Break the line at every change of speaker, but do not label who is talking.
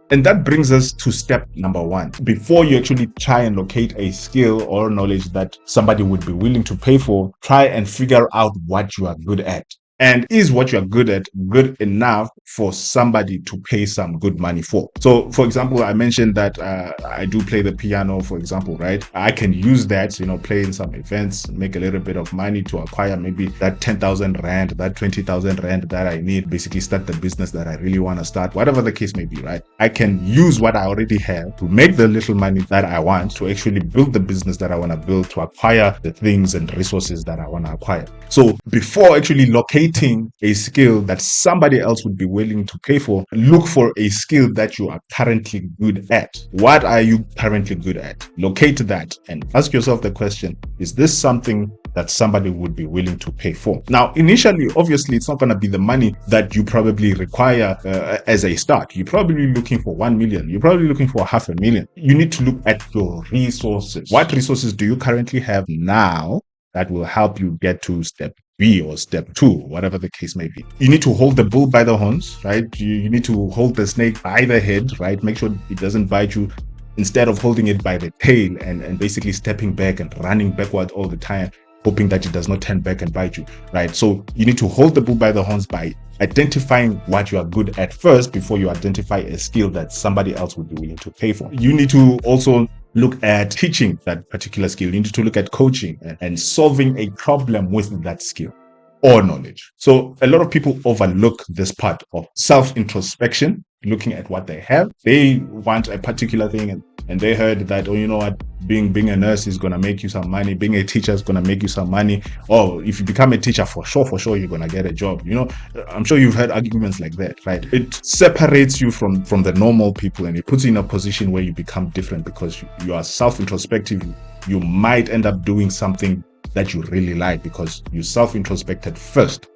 And that brings us to step number 1. Before you actually try and locate a skill or knowledge that somebody would be willing to pay for, try and figure out what you are good at. And is what you're good at good enough for somebody to pay some good money for? So, for example, I mentioned that I do play the piano, for example, right? I can use that, play in some events, make a little bit of money to acquire maybe that 10,000 Rand, that 20,000 Rand that I need, basically start the business that I really want to start, whatever the case may be, right? I can use what I already have to make the little money that I want to actually build the business that I want to build, to acquire the things and resources that I want to acquire. So before actually locating a skill that somebody else would be willing to pay for, look for a skill that you are currently good at. What are you currently good at? Locate that and ask yourself the question, is this something that somebody would be willing to pay for? Now, initially, obviously, it's not going to be the money that you probably require as a start. You're probably looking for 1 million. You're probably looking for 500,000. You need to look at your resources. What resources do you currently have now that will help you get to step B or step 2, whatever the case may be? You need to hold the bull by the horns, right? You need to hold the snake by the head, right? Make sure it doesn't bite you, instead of holding it by the tail and basically stepping back and running backward all the time, hoping that it does not turn back and bite you, right? So you need to hold the bull by the horns by identifying what you are good at first before you identify a skill that somebody else would be willing to pay for. You need to also look at teaching that particular skill. You need to look at coaching and solving a problem with that skill or knowledge. So a lot of people overlook this part of self-introspection, looking at what they have. They want a particular thing and they heard that, oh, you know what, being a nurse is going to make you some money. Being a teacher is going to make you some money. Oh, if you become a teacher, for sure, you're going to get a job. I'm sure you've heard arguments like that, right? It separates you from the normal people and it puts you in a position where you become different because you are self-introspective. You might end up doing something that you really like because you self-introspected first